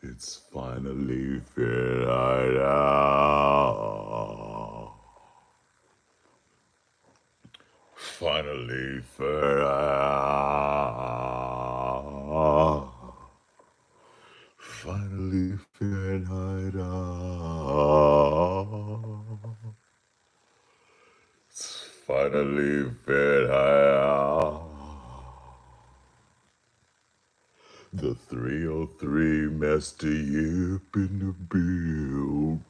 It's finally figured out. Finally figured out. Finally figured out. It's finally figured out. The 303 Master Yip in the building.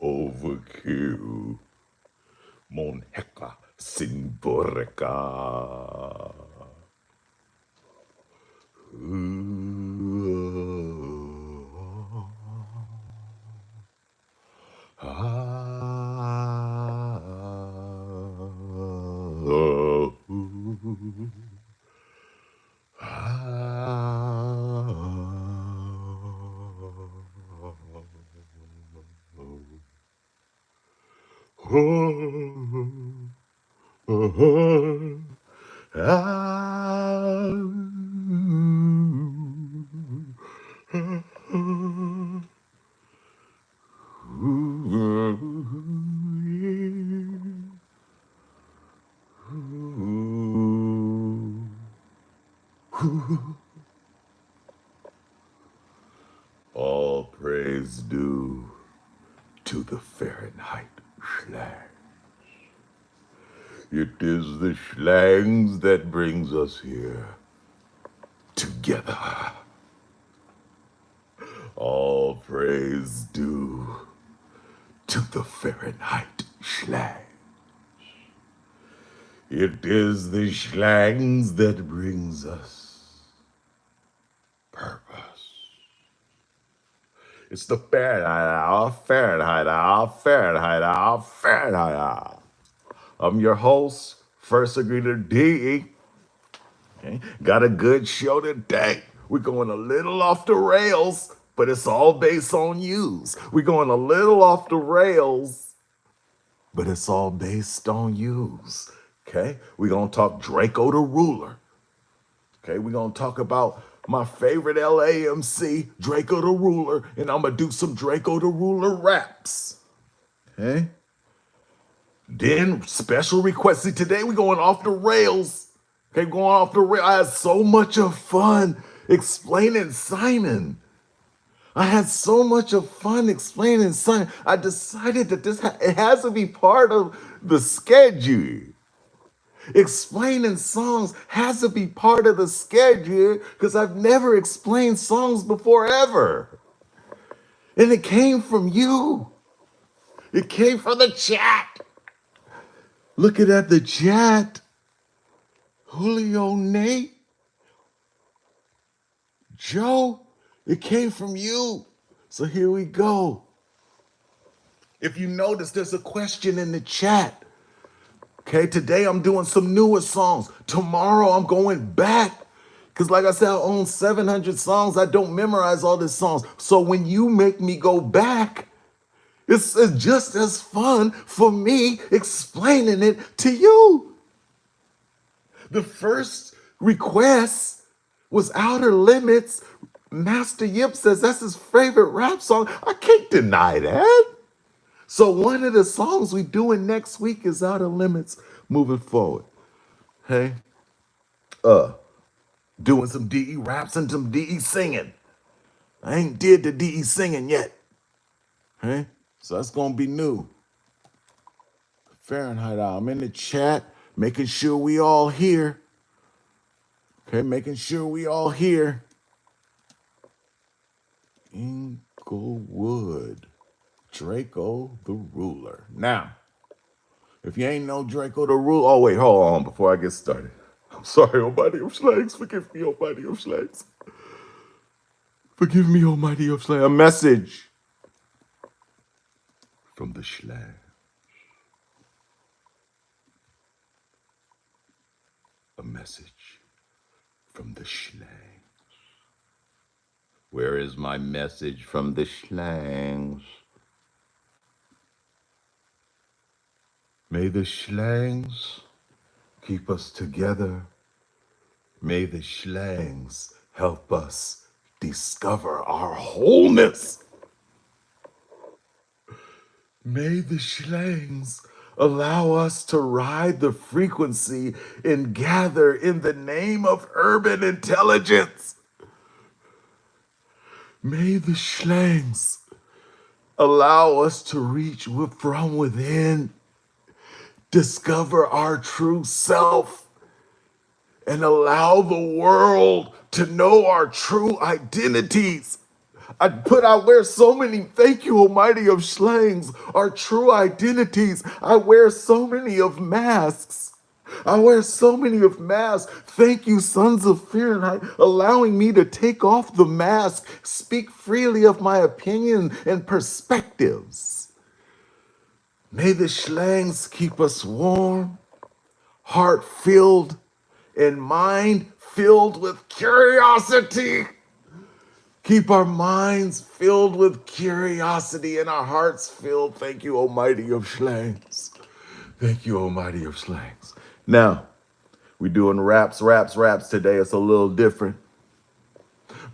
Overkill. Monheka Sinboreka. All praise due to the Fahrenheit slang. It is the slangs that brings us here together. All praise due to the Fahrenheit slang. It is the slangs that brings us purpose. It's the Fahrenheit. I'm your host, First Degree D. Okay? Got a good show today. We're going a little off the rails, but it's all based on yous. We're going a little off the rails, but it's all based on yous. Okay? We're going to talk Drakeo the Ruler. Okay? We're going to talk about my favorite LAMC, Drakeo the Ruler, and I'm going to do some Drakeo the Ruler raps. Okay? Then special request. See, today we're going off the rails. Okay, going off the rails. I had so much of fun explaining Simon. I had so much of fun explaining Simon. I decided that it has to be part of the schedule. Explaining songs has to be part of the schedule because I've never explained songs before ever. And it came from you. It came from the chat. Looking at the chat, Julio, Nate, Joe, it came from you. So here we go. If you notice, there's a question in the chat. Okay, today I'm doing some newer songs. Tomorrow I'm going back. Because like I said, I own 700 songs. I don't memorize all these songs. So when you make me go back, it's just as fun for me explaining it to you. The first request was Outer Limits. Master Yip says that's his favorite rap song. I can't deny that. So one of the songs we doing next week is Outer Limits moving forward. Hey, doing some DE raps and some DE singing. I ain't did the DE singing yet. Hey, so that's gonna be new. Fahrenheit out. I'm in the chat, making sure we all here. Okay, making sure we all here. Inglewood. Drakeo the Ruler. Now, if you ain't know Drakeo the Ruler, oh wait, hold on before I get started. I'm sorry, Almighty of Slangs. Forgive me, Almighty of Slangs. Forgive me, Almighty of Slangs. A message from the slang. A message from the slang. Where is my message from the slangs? May the slangs keep us together. May the slangs help us discover our wholeness. May the slangs allow us to ride the frequency and gather in the name of urban intelligence. May the slangs allow us to reach from within, discover our true self, and allow the world to know our true identities. I wear so many, thank you, Almighty of slangs, our true identities. I wear so many of masks. I wear so many of masks. Thank you, sons of Fahrenheit, allowing me to take off the mask, speak freely of my opinion and perspectives. May the slangs keep us warm, heart filled, and mind filled with curiosity. Keep our minds filled with curiosity and our hearts filled. Thank you, Almighty of slangs. Thank you, Almighty of slangs. Now, we're doing raps today. It's a little different.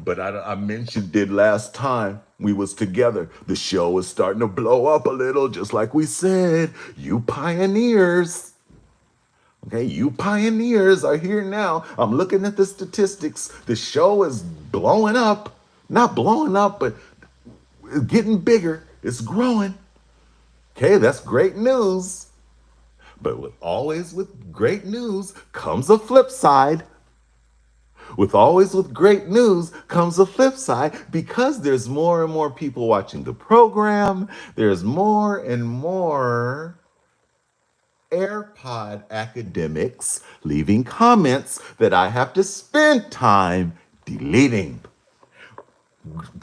But I mentioned it last time we was together. The show is starting to blow up a little, just like we said. You pioneers. Okay, you pioneers are here now. I'm looking at the statistics. The show is blowing up. Not blowing up, but it's getting bigger. It's growing. Okay, that's great news. But with great news comes a flip side. With great news comes a flip side because there's more and more people watching the program. There's more and more AirPod academics leaving comments that I have to spend time deleting.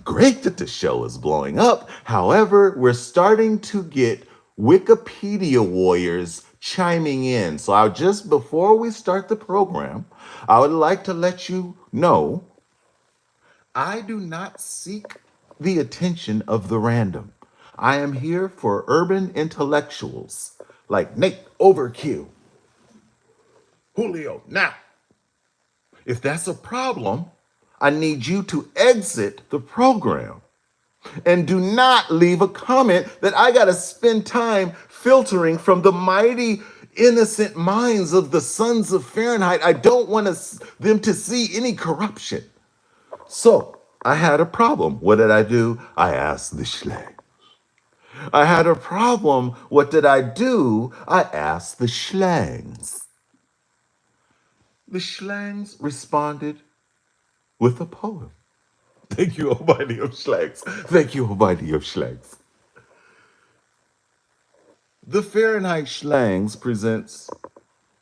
Great that the show is blowing up. However, we're starting to get Wikipedia warriors chiming in. So before we start the program, I would like to let you know I do not seek the attention of the random. I am here for urban intellectuals like Nate Overkill, Julio. Now, if that's a problem, I need you to exit the program. And do not leave a comment that I got to spend time filtering from the mighty innocent minds of the sons of Fahrenheit. I don't want them to see any corruption. So I had a problem. What did I do? I asked the schlang. I had a problem. What did I do? I asked the schlangs. The schlangs responded with a poem. Thank you, Almighty of Slangs. Thank you, Almighty of Slangs. The Fahrenheit Slangs presents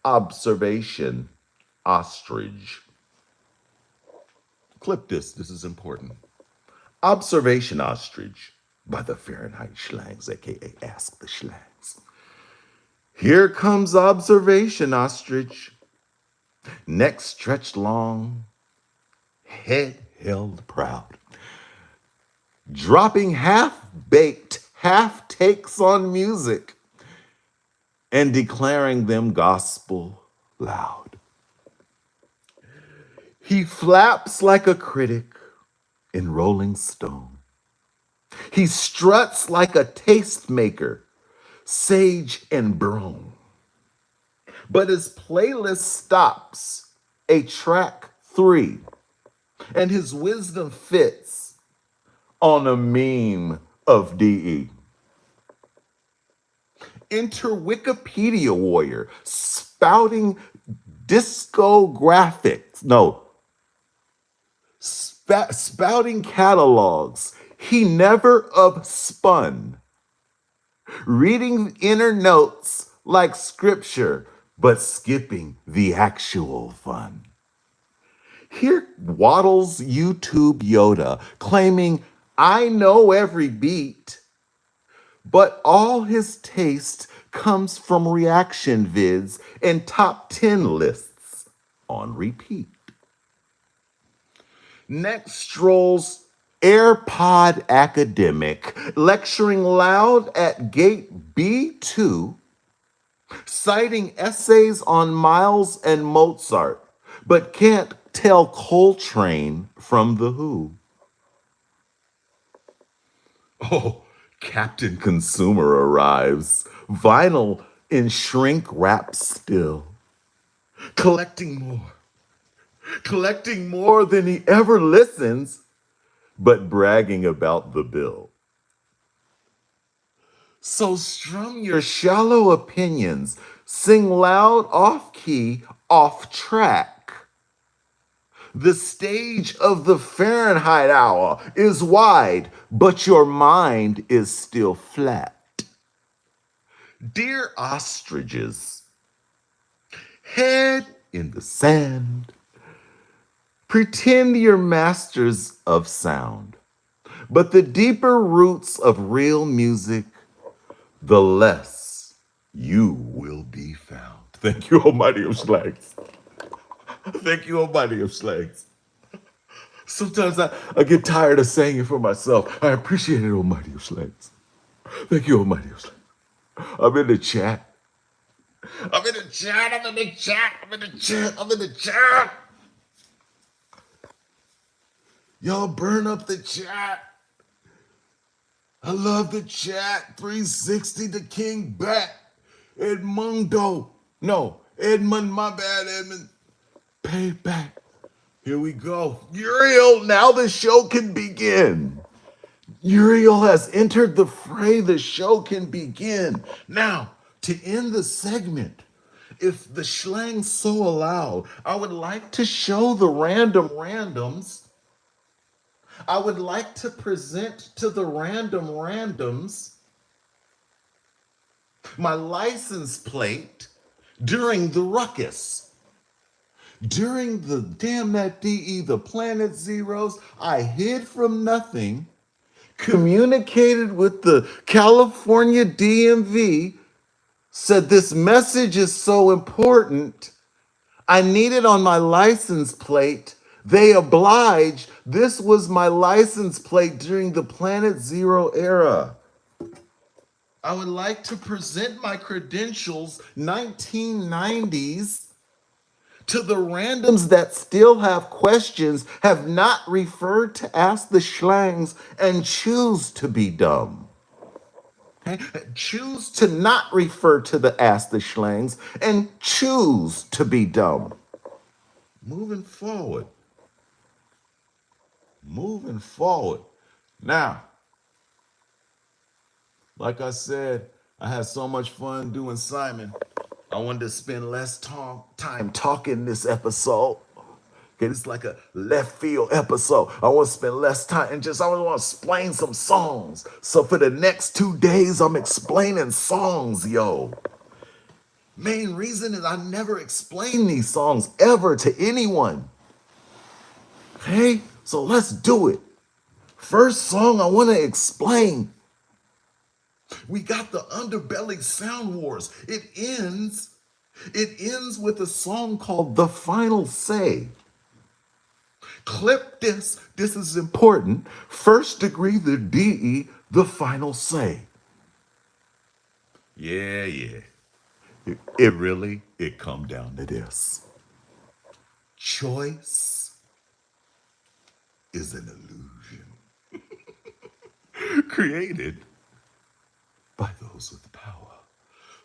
Observation Ostrich. Clip this is important. Observation Ostrich by the Fahrenheit Slangs, aka Ask the Slangs. Here comes Observation Ostrich. Neck stretched long, head held proud. Dropping half-baked half takes on music and declaring them gospel loud. He flaps like a critic in Rolling Stone. He struts like a tastemaker, sage and brome. But his playlist stops a track 3, and his wisdom fits on a meme of DE. Enter Wikipedia warrior spouting discographics. No, spouting catalogs he never upspun. Reading inner notes like scripture, but skipping the actual fun. Here waddles YouTube Yoda claiming I know every beat, but all his taste comes from reaction vids and top 10 lists on repeat. Next strolls AirPod academic, lecturing loud at gate B2, citing essays on Miles and Mozart, but can't tell Coltrane from The Who. Oh, Captain Consumer arrives, vinyl in shrink wrap still, collecting more, collecting more than he ever listens, but bragging about the bill. So strum your shallow opinions, sing loud off key, off track. The stage of the Fahrenheit hour is wide, but your mind is still flat. Dear ostriches, head in the sand, pretend you're masters of sound. But the deeper roots of real music, the less you will be found. Thank you, Almighty of Slags. Thank you, Almighty of Slags. Sometimes I get tired of saying it for myself. I appreciate it, Almighty of Slags. Thank you, Almighty of Slags. I'm in the chat. I'm in the chat. I'm in the chat. I'm in the chat. I'm in the chat. Y'all burn up the chat. I love the chat. 360 the King back. Edmundo. No, Edmund, my bad, Edmund. Payback. Here we go. Uriel, now the show can begin. Uriel has entered the fray. The show can begin. Now, to end the segment, if the schlang so allow, I would like to show the random randoms. I would like to present to the random randoms my license plate during the ruckus. During the Damn That DE, the Planet Zeros, I hid from nothing, communicated with the California DMV, said this message is so important, I need it on my license plate. They obliged. This was my license plate during the Planet Zero era. I would like to present my credentials, 1990s, to the randoms that still have questions, have not referred to Ask the Schlangs, and choose to be dumb. Okay? Choose to not refer to the Ask the Schlangs and choose to be dumb. Moving forward. Moving forward. Now, like I said, I had so much fun doing Simon. I wanted to spend less time talking this episode. Okay, it's like a left field episode. I want to spend less time and I want to explain some songs. So for the next 2 days, I'm explaining songs, yo. Main reason is I never explain these songs ever to anyone. Okay, so let's do it. First song I want to explain. We got the Underbelly Sound Wars. It ends with a song called The Final Say. Clip this. This is important. First Degree, the DE, The Final Say. Yeah. It come down to this. Choice is an illusion created by those with power.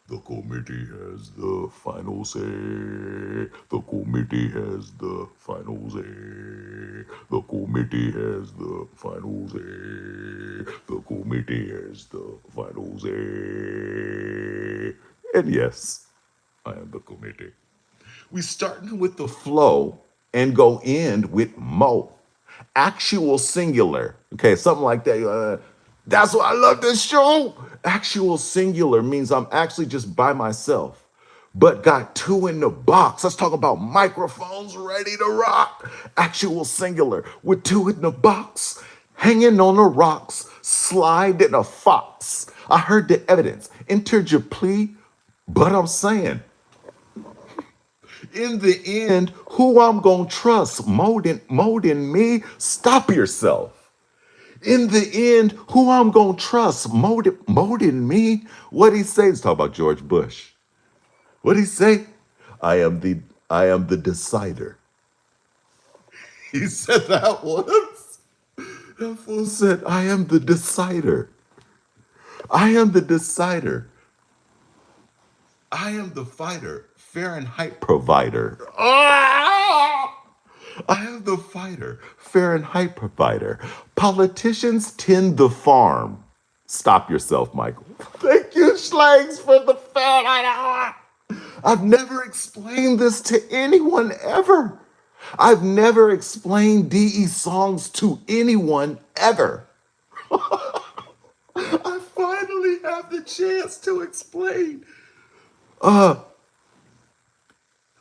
The committee has the final say. The committee has the final say. The committee has the final say. The committee has the final say. And yes, I am the committee. We starting with the flow and go end with mo. Actual singular. Okay, something like that. That's why I love this show. Actual singular means I'm actually just by myself, but got two in the box. Let's talk about microphones ready to rock. Actual singular with two in the box. hanging on the rocks, slide in a fox. I heard the evidence, entered your plea, but I'm saying, in the end, who I'm gonna trust more than me? Stop yourself. In the end, who I'm gonna trust more than me? What he say? He's talking about George Bush. What he say? I am the I am the decider. He said that once. That fool said, I am the decider. I am the decider. I am the fighter, Fahrenheit provider. Ah! I am the fighter, Fahrenheit provider. Politicians tend the farm. Stop yourself, Michael. Thank you, Schlangs, for the Fahrenheit. I've never explained this to anyone ever. I've never explained DE songs to anyone ever. I finally have the chance to explain. I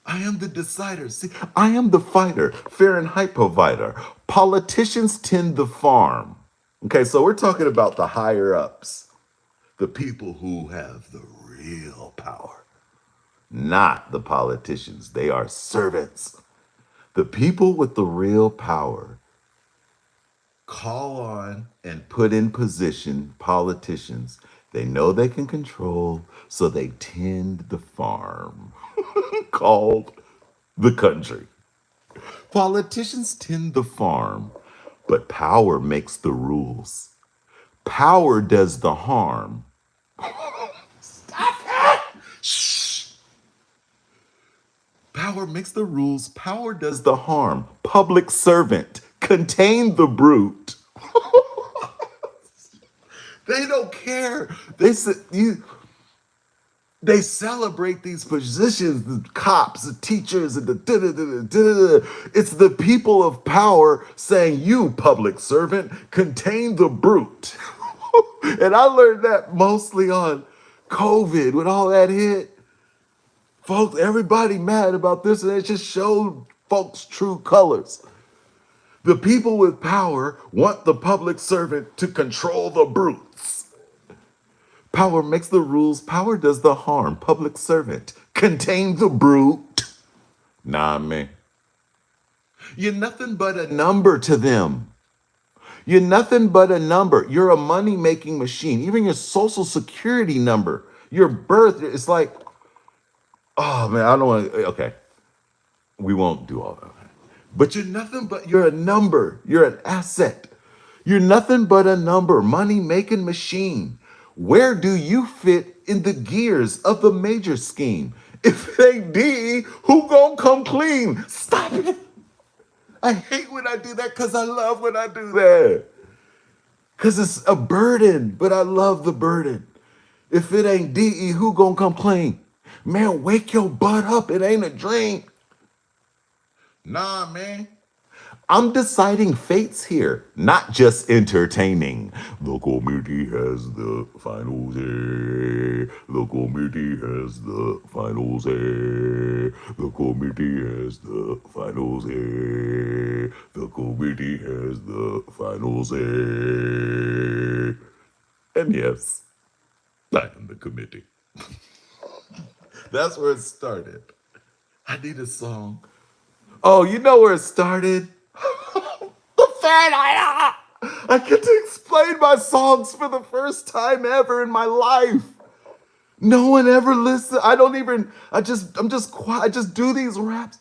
am the decider. See, I am the fighter, Fahrenheit provider. Politicians tend the farm. Okay, so we're talking about the higher ups, the people who have the real power, not the politicians. They are servants. The people with the real power call on and put in position politicians they know they can control, so they tend the farm called the country. Politicians tend the farm, but power makes the rules. Power does the harm. Stop it! Shh. Power makes the rules. Power does the harm. Public servant. Contain the brute. They don't care. They celebrate these positions, the cops, the teachers, and the da-da-da-da-da-da. It's the people of power saying, you public servant, contain the brute. And I learned that mostly on COVID when all that hit. Folks, everybody mad about this, and it just showed folks' true colors. The people with power want the public servant to control the brutes. Power makes the rules, power does the harm. Public servant, contain the brute. Nah, man. You're nothing but a number to them. You're nothing but a number. You're a money making machine. Even your social security number, your birth, it's like, oh man, I don't want to, okay. We won't do all that. But you're nothing but, you're a number. You're an asset. You're nothing but a number, money making machine. Where do you fit in the gears of the major scheme? If it ain't D, who gonna come clean? Stop it. I hate when I do that because I love when I do that. Because it's a burden, but I love the burden. If it ain't DE, who gonna come clean? Man, wake your butt up. It ain't a dream. Nah, man. I'm deciding fates here, not just entertaining. The committee has the final say. The committee has the final say. The committee has the final say. The committee has the final say. And yes, I am the committee. That's where it started. I need a song. Oh, you know where it started? The fan. I get to explain my songs for the first time ever in my life. No one ever listens. I don't even. I'm just quiet. I just do these raps.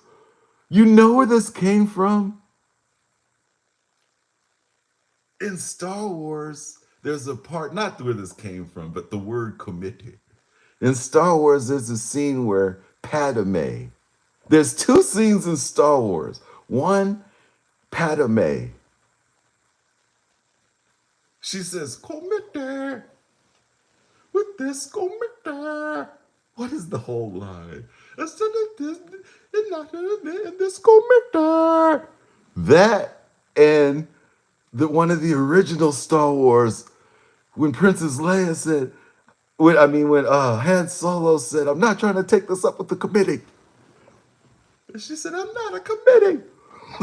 You know where this came from? In Star Wars, there's a part, not where this came from, but the word committee. In Star Wars, there's a scene where Padme. There's two scenes in Star Wars. One, Padme. She says, committee. With this committee. What is the whole line? Instead of this, it's not in this committee. That and one of the original Star Wars, when Princess Leia said, when Han Solo said, I'm not trying to take this up with the committee. And she said, I'm not a committee.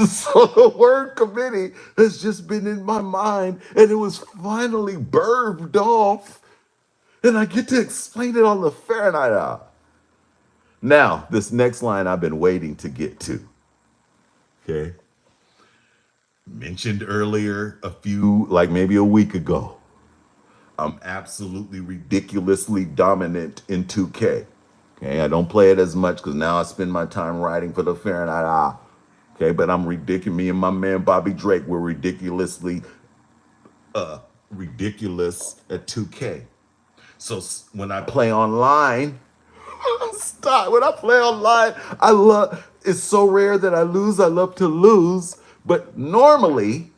So the word committee has just been in my mind and it was finally birthed off. And I get to explain it on the Fahrenheit hour. Now, this next line I've been waiting to get to. Okay. Mentioned earlier like maybe a week ago. I'm absolutely ridiculously dominant in 2K. Okay, I don't play it as much because now I spend my time writing for the Fahrenheit hour. Okay, but I'm ridiculous. Me and my man Bobby Drake were ridiculous at 2K. So when I play online, stop. When I play online, I love. It's so rare that I lose. I love to lose, but normally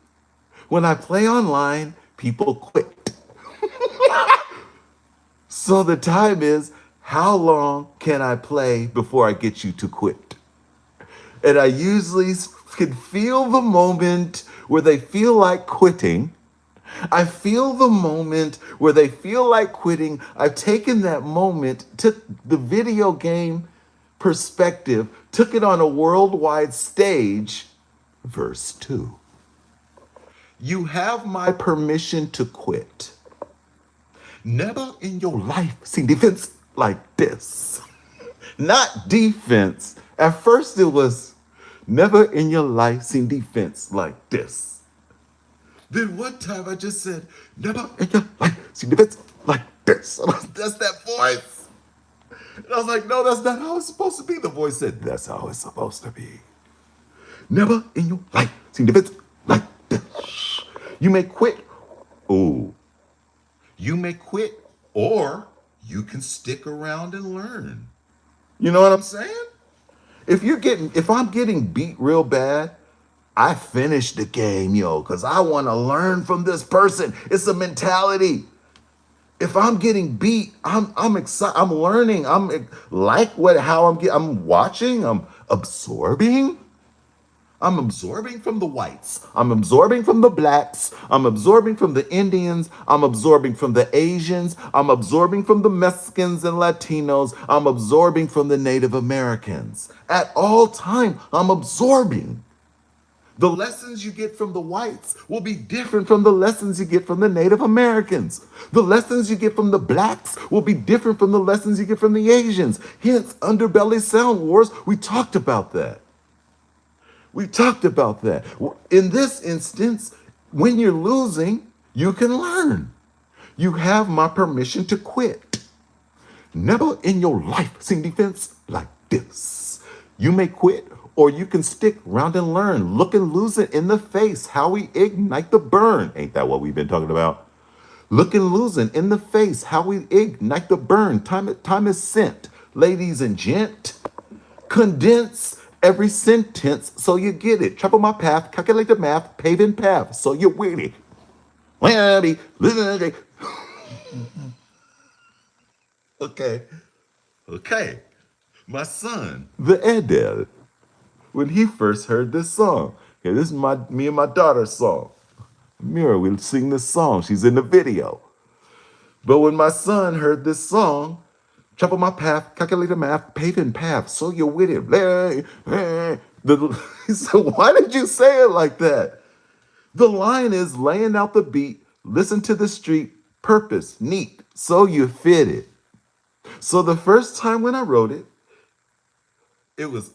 when I play online, people quit. So the time is, how long can I play before I get you to quit? And I usually can feel the moment where they feel like quitting. I feel the moment where they feel like quitting. I've taken that moment, took the video game perspective, took it on a worldwide stage. Verse 2. You have my permission to quit. Never in your life seen defense like this. Not defense. At first it was never in your life seen defense like this. Then one time I just said, never in your life seen defense like this. That's that voice. And I was like, no, that's not how it's supposed to be. The voice said, that's how it's supposed to be. Never in your life seen defense like this. You may quit. Oh, you may quit or you can stick around and learn. You know what I'm saying? If I'm getting beat real bad, I finish the game, because I want to learn from this person. It's a mentality. If I'm getting beat, I'm excited. I'm learning. I'm watching. I'm absorbing. I'm absorbing from the whites. I'm absorbing from the blacks. I'm absorbing from the Indians. I'm absorbing from the Asians. I'm absorbing from the Mexicans and Latinos. I'm absorbing from the Native Americans. At all time, I'm absorbing. The lessons you get from the whites will be different from the lessons you get from the Native Americans. The lessons you get from the blacks will be different from the lessons you get from the Asians. Hence, Underbelly Sound Wars, we talked about that. We talked about that. In this instance, when you're losing, you can learn. You have my permission to quit. Never in your life seen defense like this. You may quit or you can stick around and learn. Look and lose it in the face. How we ignite the burn. Ain't that what we've been talking about? Look and losing in the face. How we ignite the burn. Time is sent. Ladies and gent, condense every sentence so you get it. Travel my path, calculate the math, paving path so you're with it. Okay. Okay. My son, the Edel, when he first heard this song, okay, this is me and my daughter's song. Mira will sing this song. She's in the video. But when my son heard this song, travel my path, calculate the math, paving path, so you're with it. He said, why did you say it like that? The line is laying out the beat, listen to the street, purpose, neat, so you fit it. So the first time when I wrote it, it was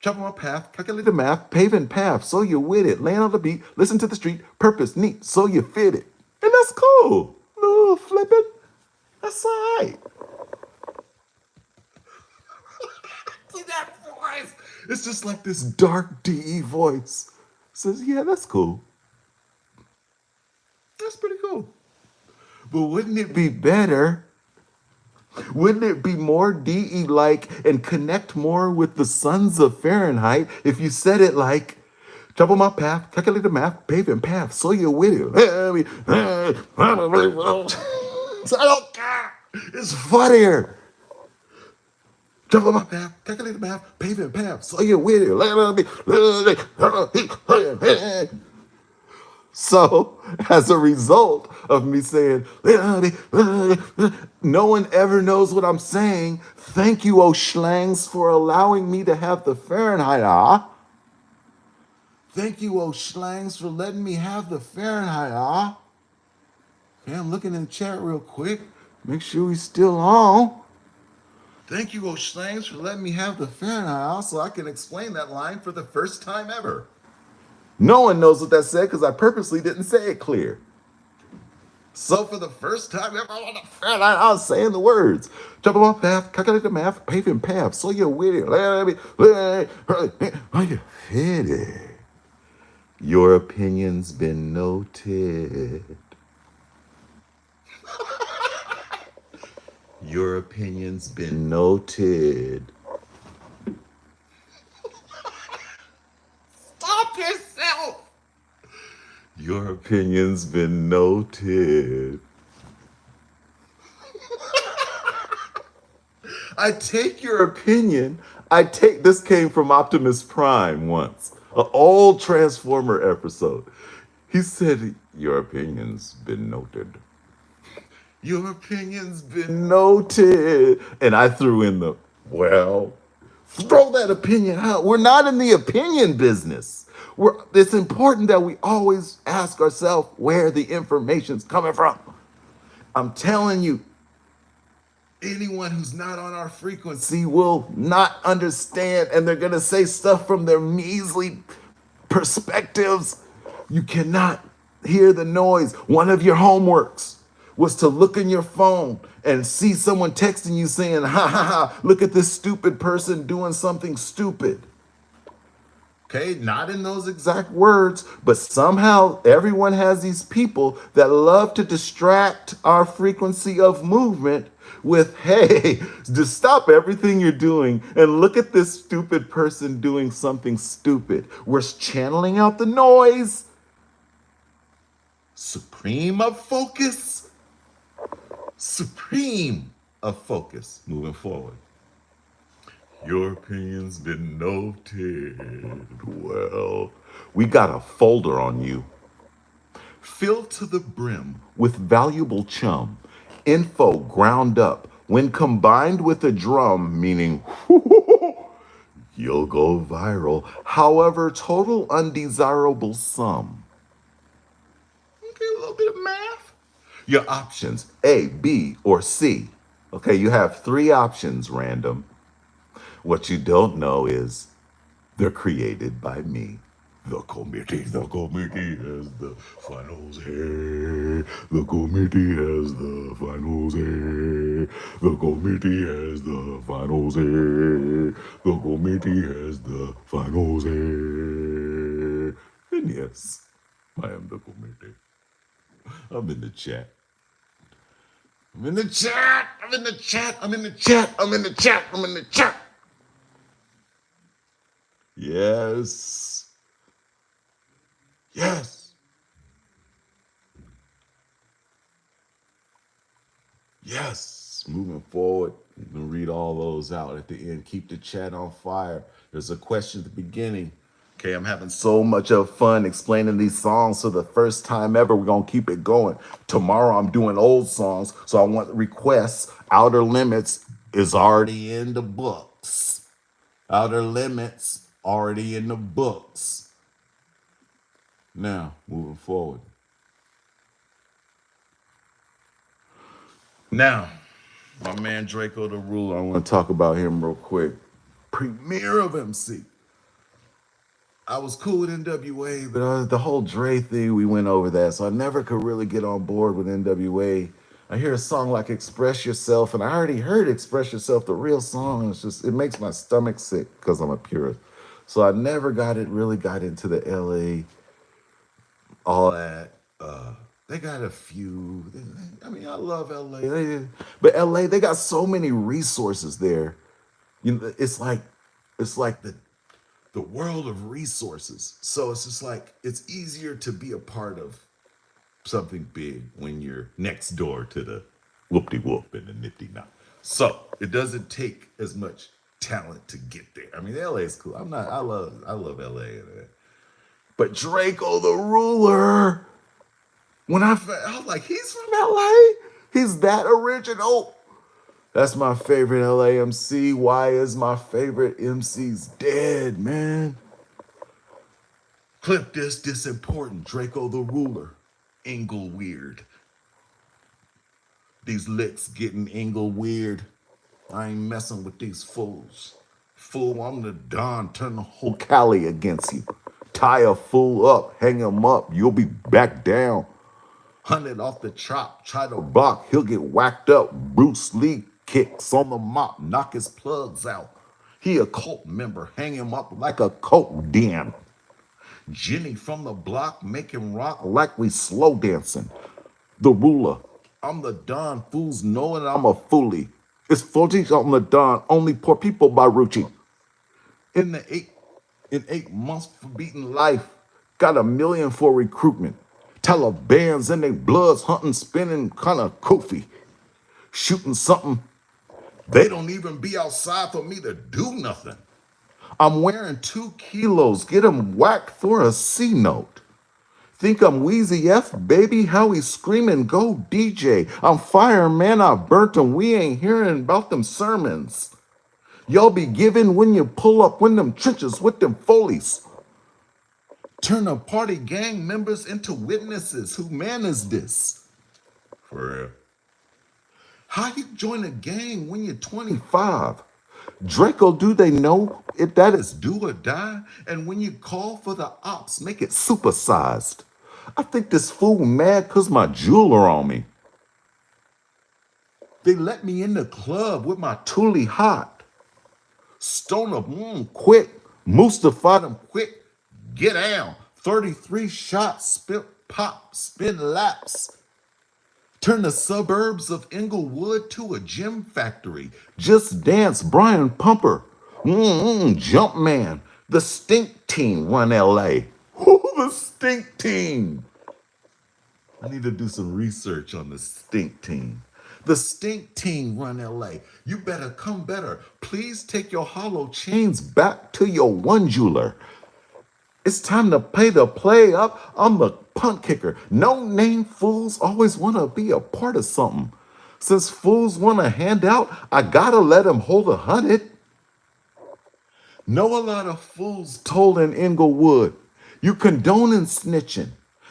travel my path, calculate the math, paving path, so you're with it. Laying on the beat, listen to the street, purpose, neat, so you fit it. And that's cool. No flipping. That's all right. See that voice? It's just like this dark DE voice. Says, yeah, that's cool. That's pretty cool. But wouldn't it be better? Wouldn't it be more DE like and connect more with the sons of Fahrenheit if you said it like, travel my path, calculate the math, paving path, so you're with it. So I don't care. It's funnier. Travel my path, calculate the math, paving path, so you're with it. So, as a result of me saying, no one ever knows what I'm saying. Thank you, oh schlangs, for allowing me to have the Fahrenheit. Thank you, oh Schlangs, for letting me have the Fahrenheit, ah. Okay, I'm looking in the chat real quick. Make sure we still on. Thank you, oh Schlangs, for letting me have the Fahrenheit, so I can explain that line for the first time ever. No one knows what that said because I purposely didn't say it clear. So for the first time ever on the Fahrenheit, I was saying the words. Jump on path, calculate the math, paving path, so you're with it. Are you fitted? Your opinion's been noted. Your opinion's been noted. Stop yourself. Your opinion's been noted. I take your opinion. This came from Optimus Prime once, an old Transformer episode. He said, your opinion's been noted. Your opinion's been noted. And I threw in well, throw that opinion out. We're not in the opinion business. It's important that we always ask ourselves where the information's coming from. I'm telling you, anyone who's not on our frequency will not understand, and they're going to say stuff from their measly perspectives. You cannot hear the noise. One of your homeworks was to look in your phone and see someone texting you saying, ha ha ha, look at this stupid person doing something stupid. Okay, not in those exact words, but somehow everyone has these people that love to distract our frequency of movement with, hey, just stop everything you're doing and look at this stupid person doing something stupid. We're channeling out the noise. Supreme of focus. Supreme of focus moving forward. Your opinion's been noted. Well, we got a folder on you. Filled to the brim with valuable chum. Info ground up. When combined with a drum, meaning you'll go viral. However, total undesirable sum. Okay, a little bit of math. Your options, A, B, or C. Okay, you have 3 options, random. What you don't know is they're created by me. The committee has the final say. The committee has the final say. The committee has the final say. The committee has the final say. And yes, I am the committee. I'm in the chat. I'm in the chat. I'm in the chat. I'm in the chat. I'm in the chat. I'm in the chat. Yes. Yes. Yes. Moving forward, you can read all those out at the end. Keep the chat on fire. There's a question at the beginning. Okay, I'm having so much of fun explaining these songs for the first time ever. We're going to keep it going. Tomorrow I'm doing old songs, so I want requests. Outer Limits is already in the books. Outer Limits already in the books. Now, moving forward. Now, my man Drakeo the Ruler, I want to talk about him real quick. Premier of MC. I was cool with NWA, but the whole Dre thing, we went over that, so I never could really get on board with NWA. I hear a song like Express Yourself, and I already heard Express Yourself, the real song, and it makes my stomach sick because I'm a purist. So I never really got into the LA, all that. They got a few. I mean, I love LA, but LA, they got so many resources there. You know, it's like the world of resources. So it's just like it's easier to be a part of something big when you're next door to the whoop-de-whoop and the nifty-knot. So it doesn't take as much talent to get there. I mean, LA is cool. I love LA. But Drakeo the Ruler, when I was like, he's from LA? He's that original? That's my favorite LA MC. Why is my favorite MC's dead, man? Clip this important. Draco the ruler. Ingle weird. These licks getting Ingle weird. I ain't messing with these fools. Fool, I'm the Don. Turn the whole Cali against you. Tie a fool up, hang him up, you'll be back down. Hunt it off the chop, try to block, he'll get whacked up. Bruce Lee kicks on the mop, knock his plugs out. He a cult member, hang him up like a coke den. Jenny from the block, make him rock like we slow dancing. The ruler, I'm the Don, fools knowing I'm a foolie. It's footage on the Don, only poor people by Rucci. In the 8 months for beating life, got $1 million for recruitment. Taliban's in they bloods hunting, spinning kinda koofy. Shooting something. They don't even be outside for me to do nothing. I'm wearing 2 kilos, get him whacked for a C note. Think I'm Wheezy F, baby? How he screaming, go DJ. I'm fireman, I burnt him. We ain't hearing about them sermons. Y'all be giving when you pull up in them trenches with them folies. Turn a party gang members into witnesses. Who man is this? For real. How you join a gang when you're 25? Draco, do they know if that is do or die? And when you call for the ops, make it supersized. I think this fool mad cause my jeweler on me. They let me in the club with my Thule hot. Stone up, quick. Mustafa them quick. Get down. 33 shots, spit pop, spin laps. Turn the suburbs of Inglewood to a gym factory. Just dance, Brian Pumper. Jump man. The stink team run LA. The stink team. I need to do some research on the stink team. The stink team run LA. You better come better. Please take your hollow chains back to your one jeweler. It's time to pay the play up. I'm the punt kicker. No name fools always want to be a part of something. Since fools want a handout, I gotta let them hold 100. Know a lot of fools told in Inglewood. You condoning snitching.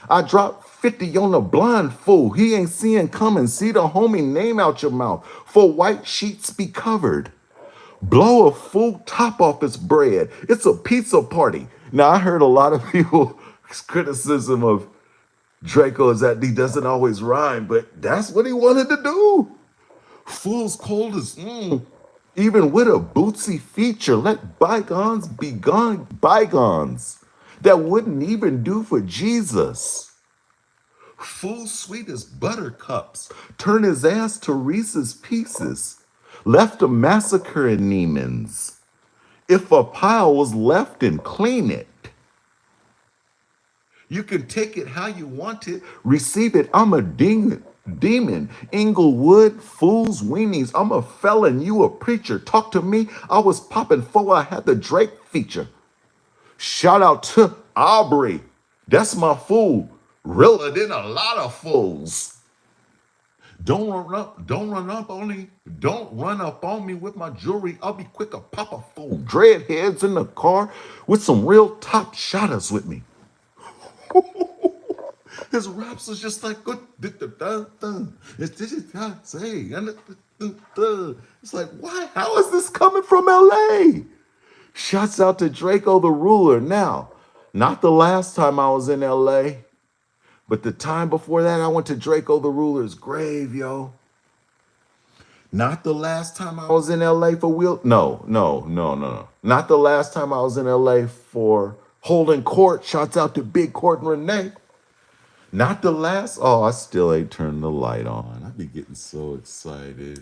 I dropped 50 on a blind fool. He ain't seeing coming. See the homie name out your mouth. For white sheets be covered. Blow a full top off his bread. It's a pizza party. Now, I heard a lot of people criticism of Draco is that he doesn't always rhyme, but that's what he wanted to do. Fool's cold as even with a bootsy feature, let bygones be gone, bygones. That wouldn't even do for Jesus. Fool sweet as buttercups, turn his ass to Reese's Pieces. Left a massacre in Neiman's. If a pile was left and clean it. You can take it how you want it, receive it. I'm a demon. Inglewood, fools, weenies. I'm a felon, you a preacher. Talk to me. I was popping before I had the Drake feature. Shout out to Aubrey. That's my fool. Realer than a lot of fools. Don't run up on me with my jewelry. I'll be quick to pop a fool. Dreadheads in the car with some real top shotters with me. His raps is just like good. It's like, why? How is this coming from LA? Shouts out to Draco the ruler. Now, not the last time I was in LA, but the time before that, I went to Draco the ruler's grave, yo. Not the last time I was in LA for No. Not the last time I was in LA for holding court. Shouts out to Big Court and Renee. Not the last. Oh, I still ain't turned the light on. I be getting so excited.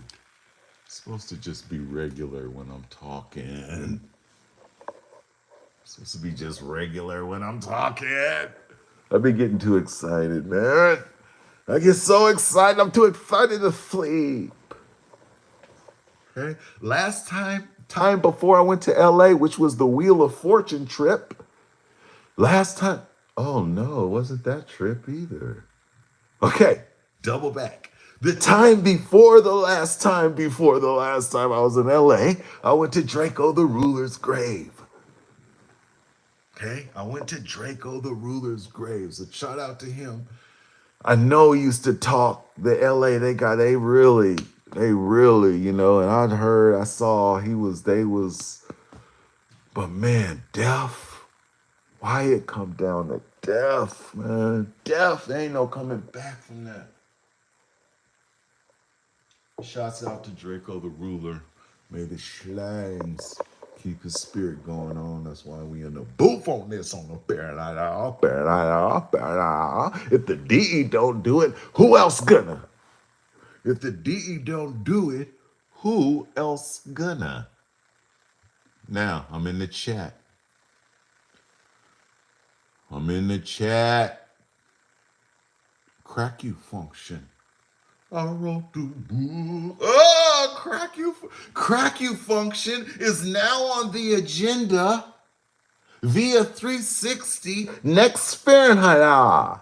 It's supposed to just be regular when I'm talking. It's supposed to be just regular when I'm talking. I be getting too excited, man. I get so excited. I'm too excited to sleep. Okay. Last time before I went to LA, which was the Wheel of Fortune trip. Last time. Oh no, it wasn't that trip either. Okay, double back. The time before the last time I was in LA, I went to Draco the ruler's grave. Okay, I went to Draco the Ruler's grave. So shout out to him. I know he used to talk. The LA, they really, and I saw they was, but man, death. Why it come down to death, man? Death, there ain't no coming back from that. Shouts out to Draco the Ruler. May the slangs keep his spirit going on. That's why we in the booth on this on the Paradise. If the DE don't do it, who else gonna? If the DE don't do it, who else gonna? Now, I'm in the chat. I'm in the chat. Crack you function. I wrote the book. Oh, crack you function is now on the agenda via 360 next Fahrenheit.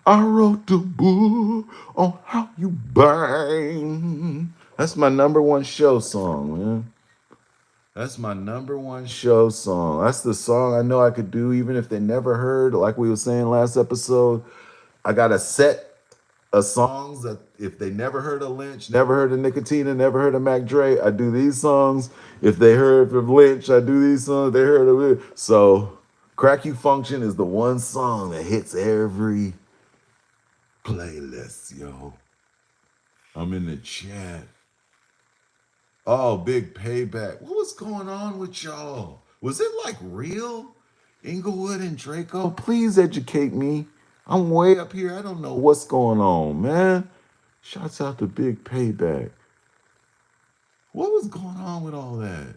I wrote the book on how you burn. That's my number one show song, man. That's my number one show song. That's the song I know I could do even if they never heard, like we were saying last episode. I got a set of songs that if they never heard of Lynch, never heard of Nicotina, never heard of Mac Dre, I do these songs. If they heard of Lynch, I do these songs. They heard of it. So Crack You Function is the one song that hits every playlist, yo. I'm in the chat. Oh, big payback. What was going on with y'all? Was it like real? Inglewood and Draco? Please educate me. I'm way up here. I don't know what's going on, man. Shouts out to Big Payback. What was going on with all that?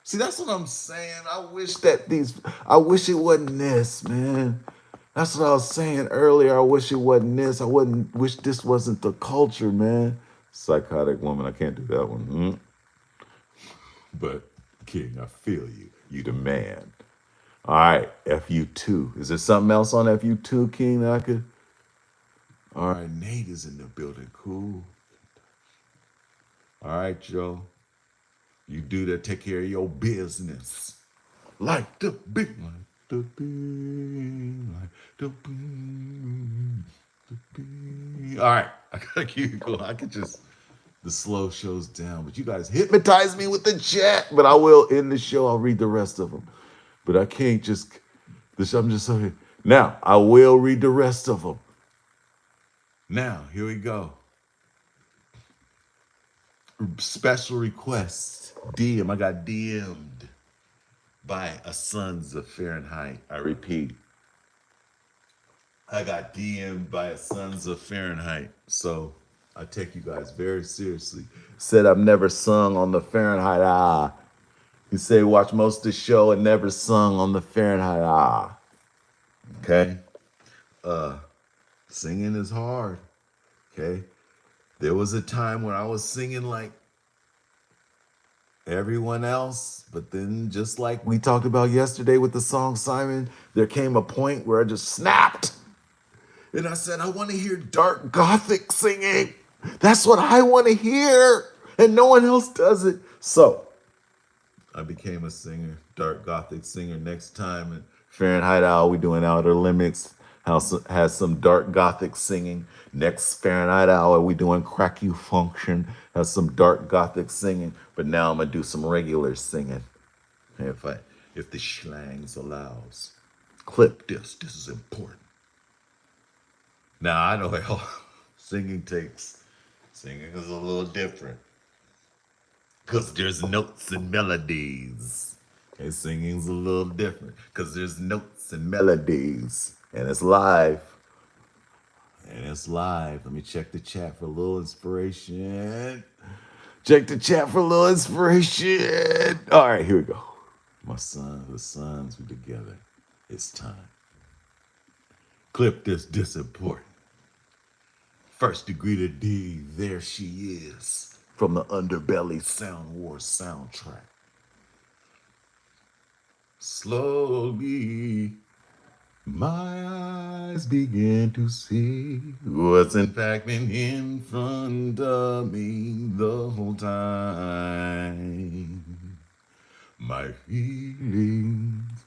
See, that's what I'm saying. I wish it wasn't this, man. That's what I was saying earlier. I wish it wasn't this. Wish this wasn't the culture, man. Psychotic woman. I can't do that one. But, King, I feel you. You the man. All right, FU2. Is there something else on FU2, King, that I could? All right, Nate is in the building. Cool. All right, Joe. You do that. Take care of your business. Like the big, like the big, like the big, the big. All right, I gotta keep it going. I could just the slow shows down, but you guys hypnotize me with the chat. But I will end the show. I'll read the rest of them. But I can't just. I'm just so here. Now I will read the rest of them. Now here we go. Special request. DM. I got DM'd by a Sons of Fahrenheit. I repeat. I got DM'd by a Sons of Fahrenheit. So I take you guys very seriously. Said I've never sung on the Fahrenheit. He said watch most of the show and never sung on the Fahrenheit. Okay? Singing is hard. Okay? There was a time when I was singing like everyone else, but then just like we talked about yesterday with the song Simon, there came a point where I just snapped. And I said, I want to hear dark gothic singing. That's what I want to hear. And no one else does it. So I became a singer, dark gothic singer. Next time in Fahrenheit Owl, we doing Outer Limits. Has some dark gothic singing. Next Fahrenheit Hour, we doing Crack You Function. Has some dark gothic singing. But now I'm gonna do some regular singing. If the schlangs allows. Clip this. This is important. Now I know how singing is a little different. Because there's notes and melodies. Okay, singing's a little different. Because there's notes and melodies. And it's live. Let me check the chat for a little inspiration. All right, here we go. The sons, we together. It's time. Clip this important. First degree to D, there she is. From the Underbelly Sound Wars soundtrack. Slowly, my eyes begin to see what's in fact been in front of me the whole time. My feelings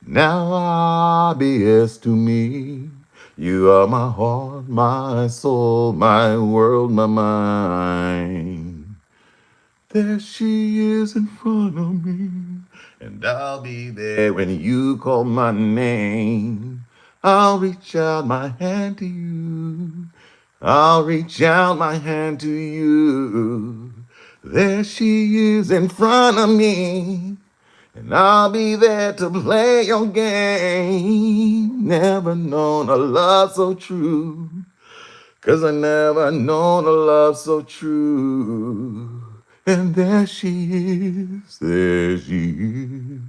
Now obvious to me. You are my heart, my soul, my world, my mind. There she is in front of me, and I'll be there when you call my name. I'll reach out my hand to you. I'll reach out my hand to you. There she is in front of me, and I'll be there to play your game. Never known a love so true. 'Cause I never known a love so true. And there she is, there she is.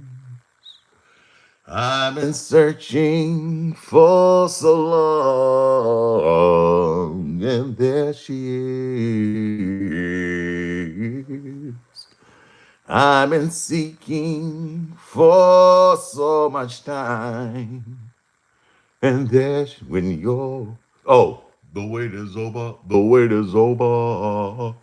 I've been searching for so long, and there she is. I've been seeking for so much time. And there's when you're the wait is over, the wait is over.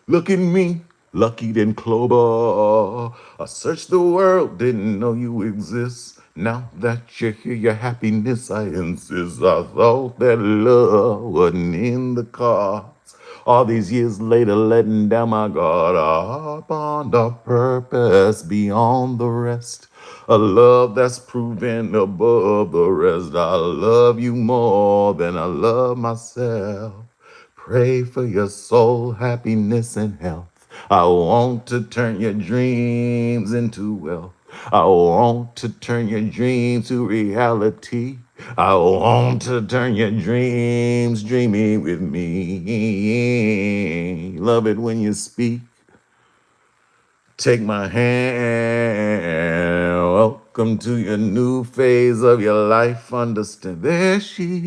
Look at me, lucky than Clover. I searched the world, didn't know you exist. Now that you're here, your happiness I insist. I thought that love wasn't in the cards. All these years later, letting down my guard. I found a purpose beyond the rest. A love that's proven above the rest. I love you more than I love myself. Pray for your soul, happiness, and health. I want to turn your dreams into wealth. I want to turn your dreams to reality. I want to turn your dreams dreamy with me. Love it when you speak. Take my hand. Welcome to your new phase of your life. Understand. There she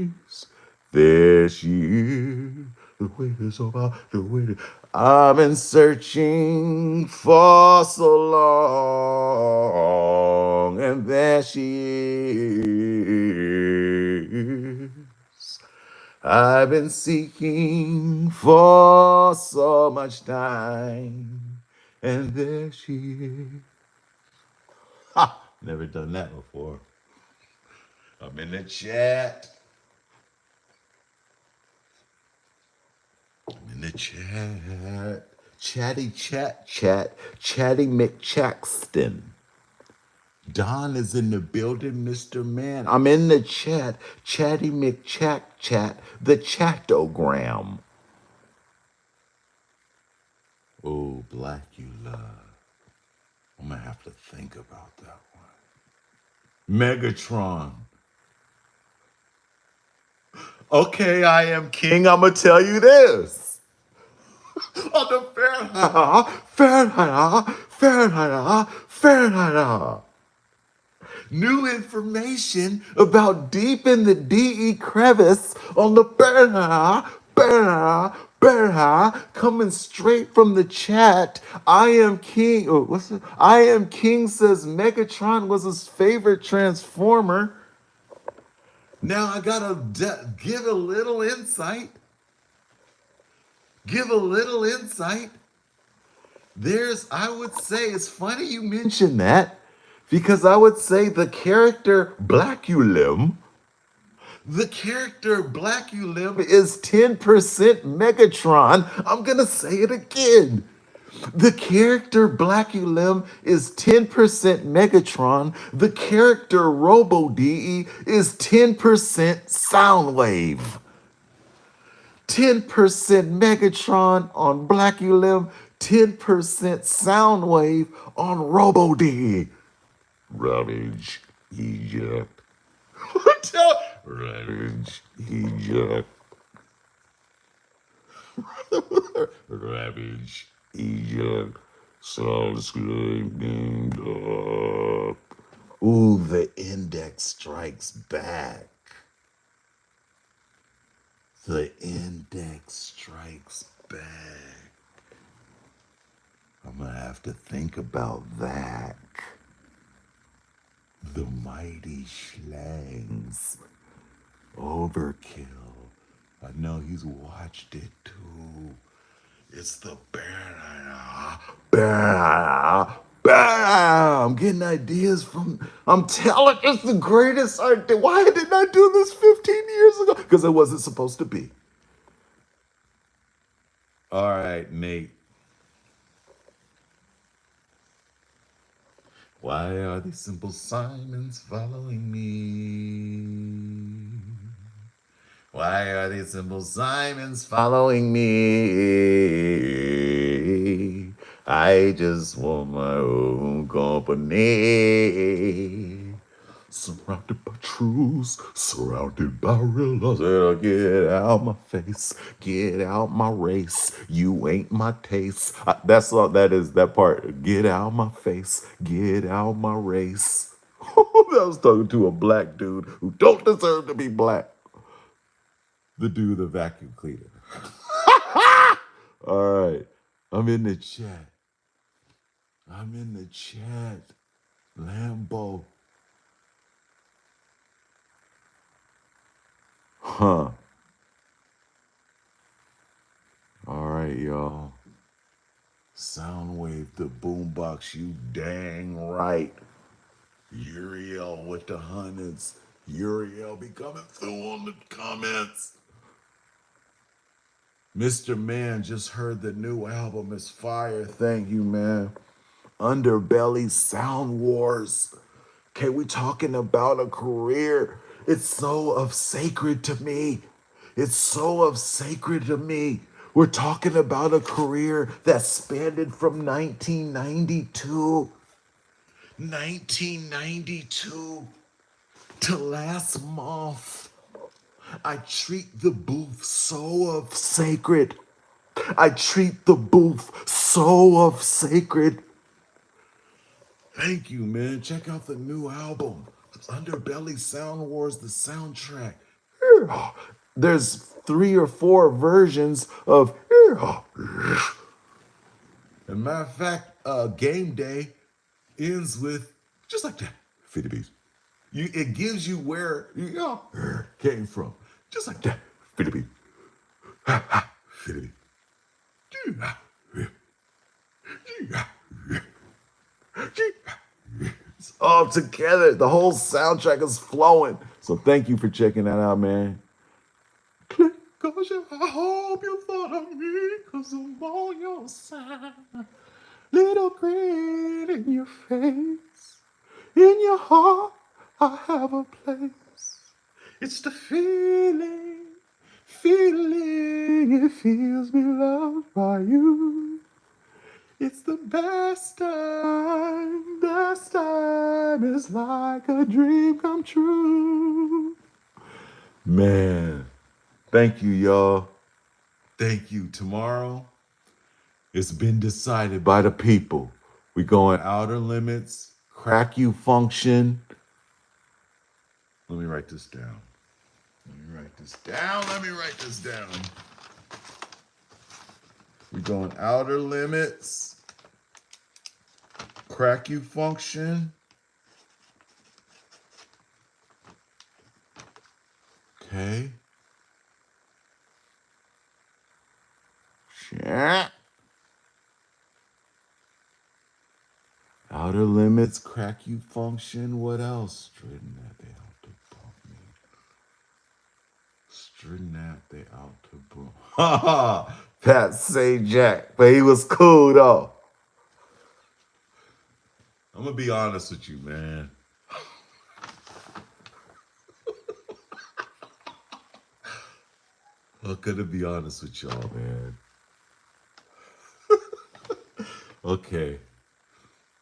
is. There she is. The wait is over. The wait is... I've been searching for so long. And there she is. I've been seeking for so much time, and there she is. Ha! Never done that before. I'm in the chat. I'm in the chat. Chatty chat chat. Chatty McChaxton. Don is in the building, Mr. Man. I'm in the chat. Chatty McChat chat. The chatogram. Oh, Black You Love. I'm gonna have to think about that one. Megatron. Okay, I am king. I'm gonna tell you this. On the Fahrenheit. New information about deep in the DE crevice on the coming straight from the chat. I am king. Oh, what's it? I am king says Megatron was his favorite Transformer. Now I gotta give a little insight. Give a little insight. I would say, it's funny you mentioned that because I would say the character Blackulum is 10% Megatron. I'm gonna say it again. The character Blackulum is 10% Megatron. The character Robo DE is 10% Soundwave. 10% Megatron on Blackulum, 10% Soundwave on Robo DE. Ravage, Egypt. Ravage, Egypt. Ravage, Egypt. Sounds screaming up. Ooh, the index strikes back. The index strikes back. I'm gonna have to think about that. The mighty Schlangs. Overkill. I know he's watched it too. It's the Bam! I'm getting ideas from. I'm telling, it's the greatest idea. Why didn't I do this 15 years ago? Because it wasn't supposed to be. All right, Nate. Why are these simple Simons following me? Why are these simple Simons following me? I just want my own company. Surrounded by truths, surrounded by realism. Get out my face, get out my race. You ain't my taste. That's all that is, that part. Get out my face, get out my race. I was talking to a black dude who don't deserve to be black. The dude, the vacuum cleaner. All right, I'm in the chat. I'm in the chat. Lambo. Huh. All right, y'all. Soundwave the boombox, you dang right. Uriel with the hundreds. Uriel be coming through on the comments. Mr. Man just heard the new album is fire. Thank you, man. Underbelly Sound Wars. Okay, we talking about a career. It's so of sacred to me. It's so of sacred to me. We're talking about a career that spanned from 1992 to last month. I treat the booth so of sacred. I treat the booth so of sacred. Thank you, man. Check out the new album. Underbelly Sound Wars, the soundtrack. There's 3 or 4 versions of. As a matter of fact, game day ends with just like that. 50 beats. It gives you where came from. Just like that. 50 beats. 50 beats. It's all together. The whole soundtrack is flowing. So thank you for checking that out, man. Click, cause I hope you thought of me, cause I'm on your side. Little grin in your face. In your heart, I have a place. It's the feeling, it feels me loved by you. It's the best time, it's like a dream come true. Man, thank you, y'all. Thank you. Tomorrow, it's been decided by the people. We going outer limits, crack you function. Let me write this down. Let me write this down. We going outer limits, crack you function. Okay. Chat. Outer limits, crack you function. What else? Straighten that they out to bump me. Straighten that they out to bump. Ha ha! Pat say Jack, but he was cool though. I'm gonna be honest with you, man. I'm gonna be honest with y'all, man. Okay,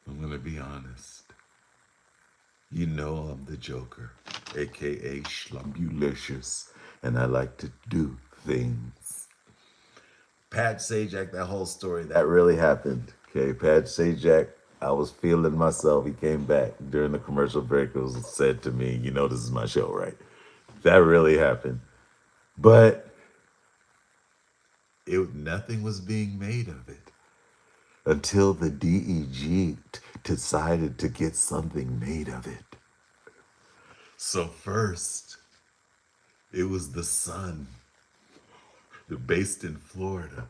I'm gonna be honest. You know I'm the Joker, aka Schlumbulicious, and I like to do things. Pat Sajak, that whole story, that really happened. Okay, Pat Sajak, I was feeling myself. He came back during the commercial break. It was said to me, you know, this is my show, right? That really happened. But nothing was being made of it until the DEG decided to get something made of it. So first, it was the Sun, based in Florida.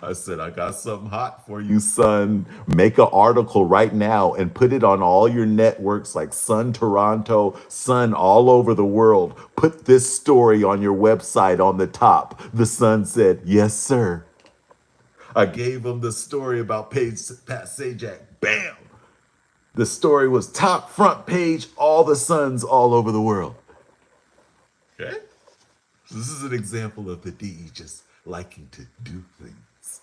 I said, I got something hot for you, son. Make an article right now and put it on all your networks like Sun Toronto, Sun all over the world. Put this story on your website on the top. The Sun said, yes, sir. I gave him the story about Pat Sajak. Bam! The story was top front page, all the Suns all over the world. Okay? So this is an example of the DE just liking to do things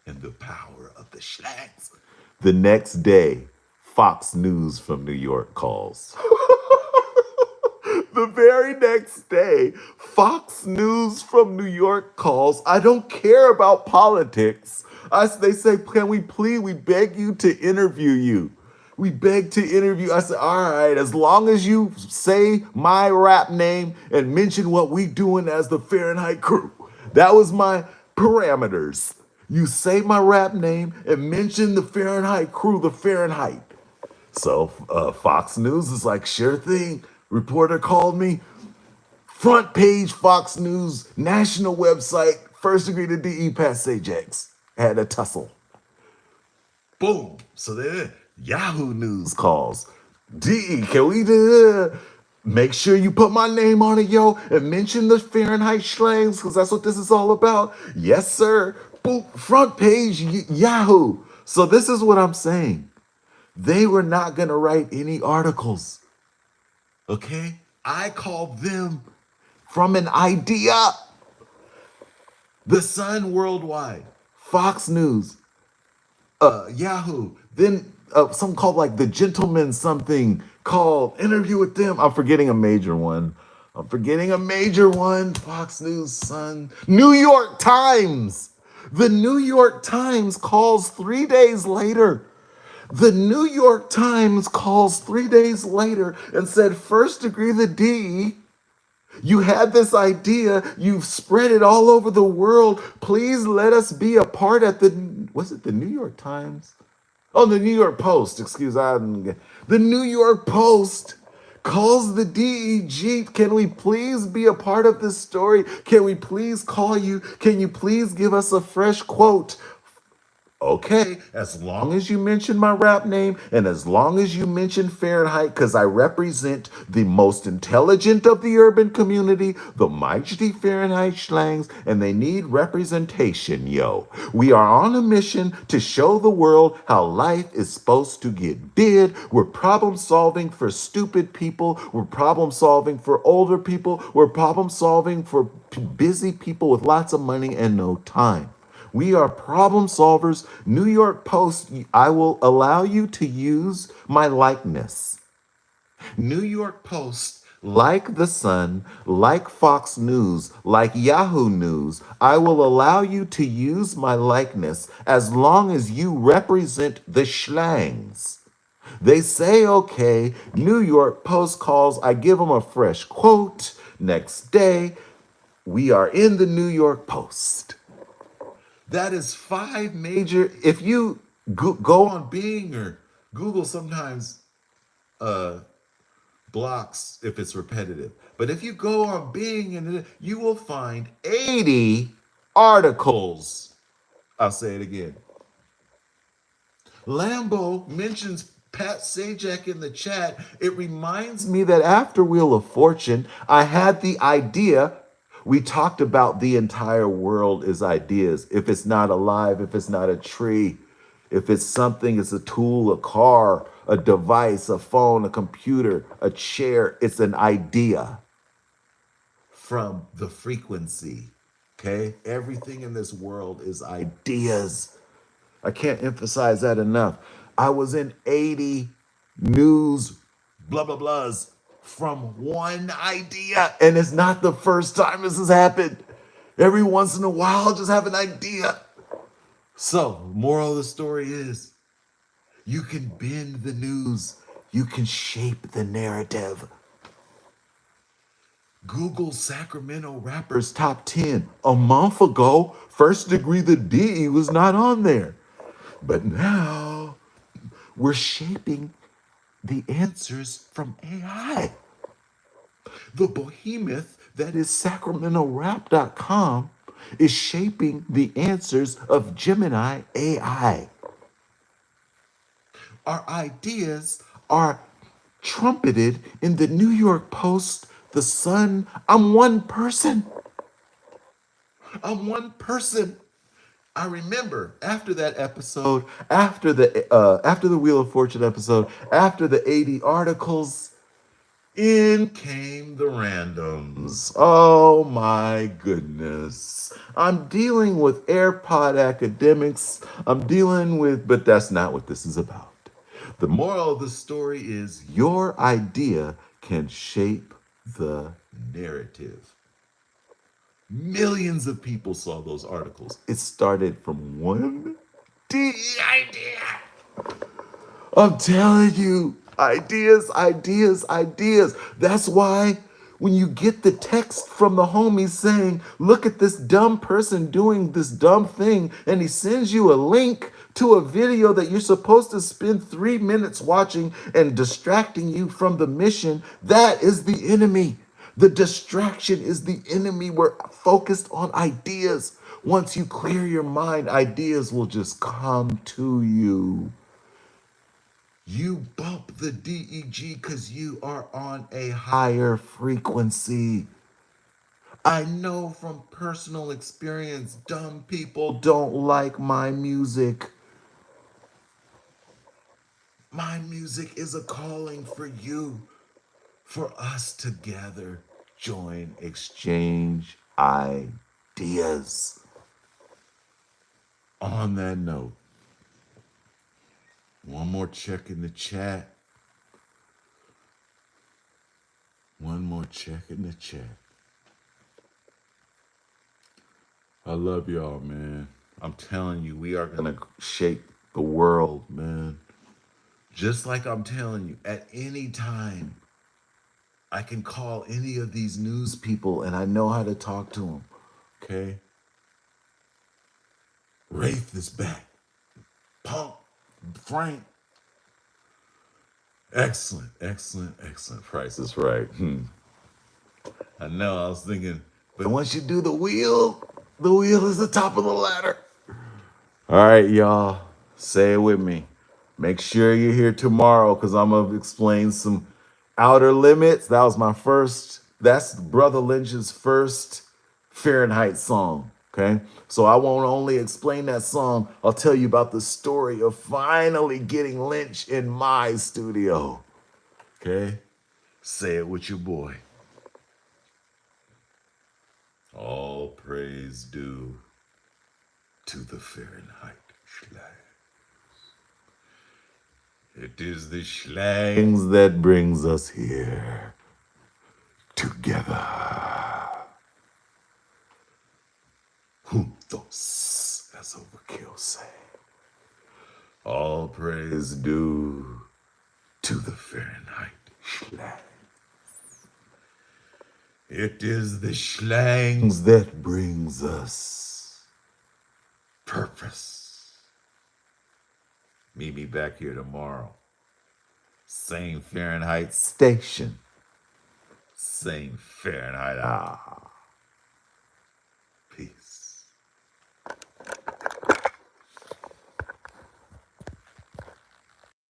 and the power of the slangs. The next day, Fox News from New York calls. The very next day, Fox News from New York calls. I don't care about politics. They say, can we please, we beg you to interview you. We beg to interview. I said, all right, as long as you say my rap name and mention what we doing as the Fahrenheit crew. That was my parameters. You say my rap name and mention the Fahrenheit crew, the Fahrenheit. So Fox News is like, sure thing. Reporter called me. Front page Fox News, national website, first degree to DE Pat Sajak. Had a tussle. Boom. So then Yahoo News calls. DE, can we make sure you put my name on it, yo, and mention the Fahrenheit slangs, because that's what this is all about. Yes, sir. Boom. Front page Yahoo. So this is what I'm saying. They were not going to write any articles. Okay? I called them from an idea. The Sun Worldwide, Fox News, Yahoo, then something called like The Gentleman something called Interview with Them. I'm forgetting a major one. Fox News, Sun, New York Times. The New York Times calls 3 days later. The New York Times calls 3 days later and said, first degree the D, you had this idea, you've spread it all over the world. Please let us be a part at was it the New York Times? Oh, the New York Post, the New York Post calls the DEG. Can we please be a part of this story? Can we please call you? Can you please give us a fresh quote? Okay, as long as you mention my rap name and as long as you mention Fahrenheit, because I represent the most intelligent of the urban community, the mighty Fahrenheit slangs, and they need representation, yo. We are on a mission to show the world how life is supposed to get did. We're problem solving for stupid people. We're problem solving for older people. We're problem solving for busy people with lots of money and no time. We are problem solvers. New York Post, I will allow you to use my likeness. New York Post, like The Sun, like Fox News, like Yahoo News, I will allow you to use my likeness as long as you represent the slangs. They say, okay, New York Post calls, I give them a fresh quote. Next day, we are in the New York Post. That is 5 major. If you go on Bing or Google, sometimes blocks if it's repetitive. But if you go on Bing, and you will find 80 articles. I'll say it again. Lambo mentions Pat Sajak in the chat. It reminds me that after Wheel of Fortune, I had the idea. We talked about the entire world is ideas. If it's not alive, if it's not a tree, if it's something, it's a tool, a car, a device, a phone, a computer, a chair, it's an idea from the frequency. Okay? Everything in this world is ideas. I can't emphasize that enough. I was in 80 news blah, blah, blahs from one idea. And it's not the first time this has happened. Every once in a while, I'll just have an idea. So, moral of the story is, you can bend the news. You can shape the narrative. Google Sacramento rappers top 10. A month ago, first degree the D was not on there. But now we're shaping the answers from AI. The behemoth that is SacramentoRap.com is shaping the answers of Gemini AI. Our ideas are trumpeted in the New York Post, The Sun. I'm one person. I'm one person. I remember after that episode, after the Wheel of Fortune episode, after the 80 articles, in came the randoms. Oh my goodness. I'm dealing with AirPod academics. But that's not what this is about. The moral of the story is your idea can shape the narrative. Millions of people saw those articles. It started from one DE idea. I'm telling you, ideas, ideas, ideas. That's why when you get the text from the homie saying, look at this dumb person doing this dumb thing, and he sends you a link to a video that you're supposed to spend 3 minutes watching and distracting you from the mission, that is the enemy. The distraction is the enemy. We're focused on ideas. Once you clear your mind, ideas will just come to you. You bump the DEG because you are on a higher frequency. I know from personal experience, dumb people don't like my music. My music is a calling for you, for us together. Join, exchange ideas. On that note, one more check in the chat. One more check in the chat. I love y'all, man. I'm telling you, we are going to shape the world, man. Just like I'm telling you, at any time, I can call any of these news people and I know how to talk to them. Okay? Wraith is back. Punk. Frank. Excellent, excellent, excellent. Price is right. I know, I was thinking, but once you do the wheel is the top of the ladder. All right, y'all. Say it with me. Make sure you're here tomorrow because I'm going to explain some outer limits. That's Brother Lynch's first Fahrenheit song. Okay. So I won't only explain that song, I'll tell you about the story of finally getting Lynch in my studio. Okay. Say it with your boy. All praise due to the Fahrenheit Schlag. It is the schlangs that brings us here together. Juntos, as Overkill say. All praise due to the Fahrenheit Schlag. It is the schlangs that brings us purpose. Meet me back here tomorrow. Same Fahrenheit station. Same Fahrenheit hour.